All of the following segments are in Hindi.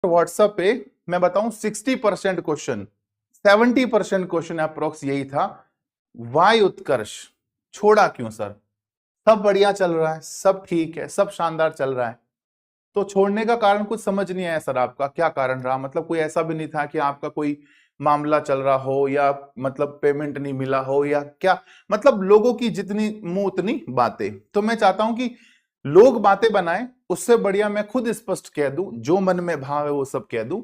व्हाट्सएप पे मैं बताऊं 60% क्वेश्चन, 70% क्वेश्चन अप्रोक्स यही था, वाई उत्कर्ष छोड़ा क्यों सर? सब बढ़िया चल रहा है, सब ठीक है, सब शानदार चल रहा है, तो छोड़ने का कारण कुछ समझ नहीं आया सर। आपका क्या कारण रहा? मतलब कोई ऐसा भी नहीं था कि आपका कोई मामला चल रहा हो या मतलब पेमेंट नहीं मिला हो या क्या, मतलब लोगों की जितनी मुंह उतनी बातें। तो मैं चाहता हूं कि लोग बातें बनाएं, उससे बढ़िया मैं खुद स्पष्ट कह दूं, जो मन में भाव है वो सब कह दूं,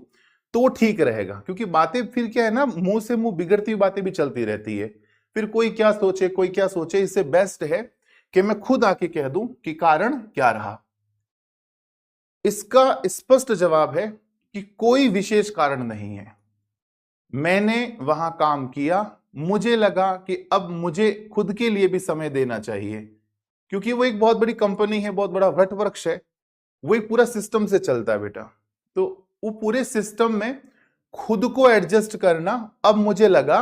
तो ठीक रहेगा। क्योंकि बातें फिर क्या है ना, मुंह से मुंह बिगड़ती हुई बातें भी चलती रहती है, फिर कोई क्या सोचे कोई क्या सोचे। इससे बेस्ट है कि मैं खुद आके कह दूं कि कारण क्या रहा। इसका स्पष्ट जवाब है कि कोई विशेष कारण नहीं है। मैंने वहां काम किया, मुझे लगा कि अब मुझे खुद के लिए भी समय देना चाहिए, क्योंकि वो एक बहुत बड़ी कंपनी है, बहुत बड़ा वटवृक्ष है, वो एक पूरा सिस्टम से चलता है बेटा। तो वो पूरे सिस्टम में खुद को एडजस्ट करना अब मुझे लगा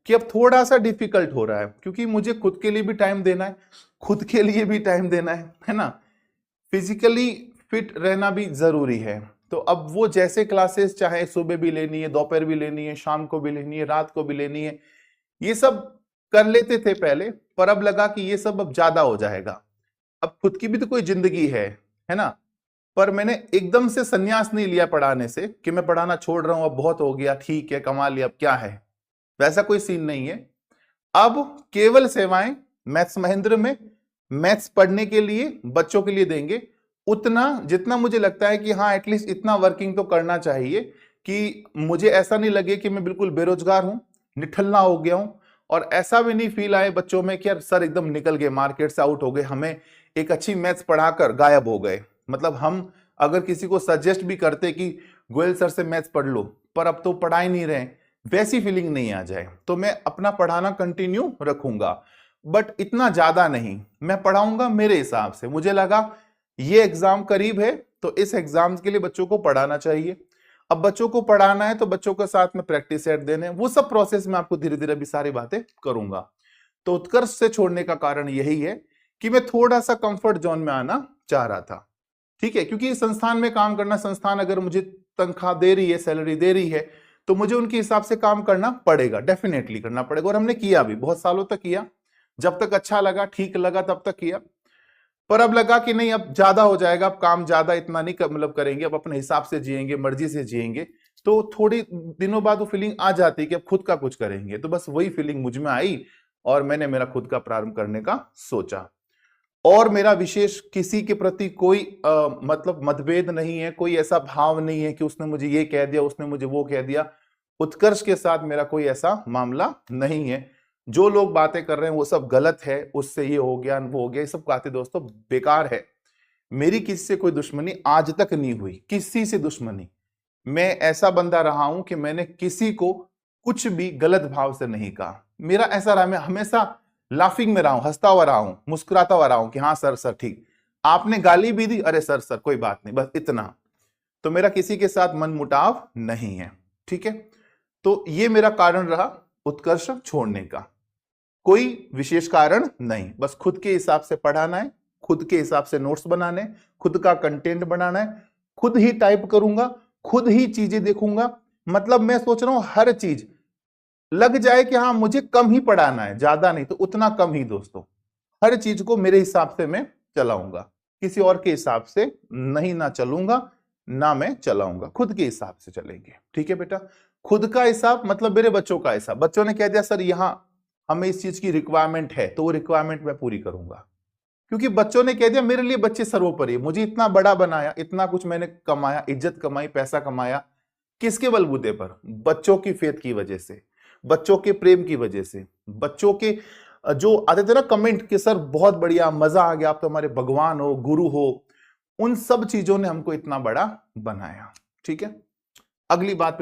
कि अब थोड़ा सा डिफिकल्ट हो रहा है, क्योंकि मुझे खुद के लिए भी टाइम देना है, खुद के लिए भी टाइम देना है ना। फिजिकली फिट रहना भी जरूरी है। तो अब वो जैसे क्लासेस चाहे सुबह भी लेनी है, दोपहर भी लेनी है, शाम को भी लेनी है, रात को भी लेनी है, ये सब कर लेते थे पहले, पर अब लगा कि ये सब अब ज्यादा हो जाएगा। अब खुद की भी तो कोई जिंदगी है ना। पर मैंने एकदम से संन्यास नहीं लिया पढ़ाने से कि मैं पढ़ाना छोड़ रहा हूं, अब बहुत हो गया, ठीक है, कमा लिया, अब क्या है, वैसा कोई सीन नहीं है। अब केवल सेवाएं मैथ्स महेंद्र में मैथ्स पढ़ने के लिए बच्चों के लिए देंगे, उतना जितना मुझे लगता है कि हाँ एटलीस्ट इतना वर्किंग तो करना चाहिए कि मुझे ऐसा नहीं लगे कि मैं बिल्कुल बेरोजगार हूं, निठल्ला हो गया हूं, और ऐसा भी नहीं फील आए बच्चों में कि यार सर एकदम निकल गए, मार्केट से आउट हो गए, हमें एक अच्छी मैथ्स पढ़ाकर गायब हो गए। मतलब हम अगर किसी को सजेस्ट भी करते कि गोयल सर से मैथ्स पढ़ लो, पर अब तो पढ़ा ही नहीं रहे, वैसी फीलिंग नहीं आ जाए। तो मैं अपना पढ़ाना कंटिन्यू रखूंगा, बट इतना ज्यादा नहीं, मैं पढ़ाऊंगा मेरे हिसाब से। मुझे लगा ये एग्जाम करीब है, तो इस एग्जाम के लिए बच्चों को पढ़ाना चाहिए। अब बच्चों को पढ़ाना है तो बच्चों के साथ में प्रैक्टिस सेट देने, वो सब प्रोसेस में आपको धीरे धीरे भी सारी बातें करूंगा। तो उत्कर्ष से छोड़ने का कारण यही है कि मैं थोड़ा सा कंफर्ट जोन में आना चाह रहा था, ठीक है। क्योंकि संस्थान में काम करना, संस्थान अगर मुझे तनख्वाह दे रही है, सैलरी दे रही है, तो मुझे उनके हिसाब से काम करना पड़ेगा, डेफिनेटली करना पड़ेगा। और हमने किया भी, बहुत सालों तक किया, जब तक अच्छा लगा, ठीक लगा, तब तक किया। पर अब लगा कि नहीं, अब ज्यादा हो जाएगा, अब काम ज्यादा इतना नहीं मतलब करेंगे, अब अपने हिसाब से जिएंगे, मर्जी से जिएंगे। तो थोड़ी दिनों बाद वो फीलिंग आ जाती है कि अब खुद का कुछ करेंगे। तो बस वही फीलिंग मुझ में आई और मैंने मेरा खुद का प्रारंभ करने का सोचा। और मेरा विशेष किसी के प्रति कोई मतलब मतभेद नहीं है, कोई ऐसा भाव नहीं है कि उसने मुझे ये कह दिया, उसने मुझे वो कह दिया। उत्कर्ष के साथ मेरा कोई ऐसा मामला नहीं है। जो लोग बातें कर रहे हैं वो सब गलत है, उससे ये हो गया वो हो गया, ये सब बातें दोस्तों बेकार है। मेरी किसी से कोई दुश्मनी आज तक नहीं हुई, किसी से दुश्मनी। मैं ऐसा बंदा रहा हूं कि मैंने किसी को कुछ भी गलत भाव से नहीं कहा। मेरा ऐसा रहा, मैं हमेशा लाफिंग में रहा हूं, हंसता हुआ रहा हूं, मुस्कुराता हुआ रहा हूं कि हाँ सर सर ठीक, आपने गाली भी दी, अरे सर सर कोई बात नहीं, बस इतना। तो मेरा किसी के साथ मनमुटाव नहीं है, ठीक है। तो ये मेरा कारण रहा उत्कर्ष छोड़ने का, कोई विशेष कारण नहीं, बस खुद के हिसाब से पढ़ाना है, खुद के हिसाब से नोट्स बनाने, खुद का कंटेंट बनाना है, खुद ही टाइप करूंगा, खुद ही चीजें देखूंगा। मतलब मैं सोच रहा हूं हर चीज लग जाए कि हाँ मुझे कम ही पढ़ाना है, ज्यादा नहीं तो उतना कम ही दोस्तों। हर चीज को मेरे हिसाब से मैं चलाऊंगा, किसी और के हिसाब से नहीं ना चलूंगा, ना मैं चलाऊंगा, खुद के हिसाब से चलेंगे, ठीक है बेटा। खुद का हिसाब मतलब मेरे बच्चों का हिसाब। बच्चों ने कह दिया सर यहां हमें इस चीज की रिक्वायरमेंट है, तो वो रिक्वायरमेंट मैं पूरी करूंगा, क्योंकि बच्चों ने कह दिया मेरे लिए बच्चे सर्वोपरि। मुझे इतना बड़ा बनाया, इतना कुछ मैंने कमाया, इज्जत कमाई, पैसा कमाया, किसके बलबूते पर? बच्चों की फेथ की वजह से, बच्चों के प्रेम की वजह से, बच्चों के जो आते थे ना कमेंट कि सर बहुत बढ़िया, मजा आ गया, आप तो हमारे भगवान हो, गुरु हो, उन सब चीजों ने हमको इतना बड़ा बनाया, ठीक है। अगली बात पे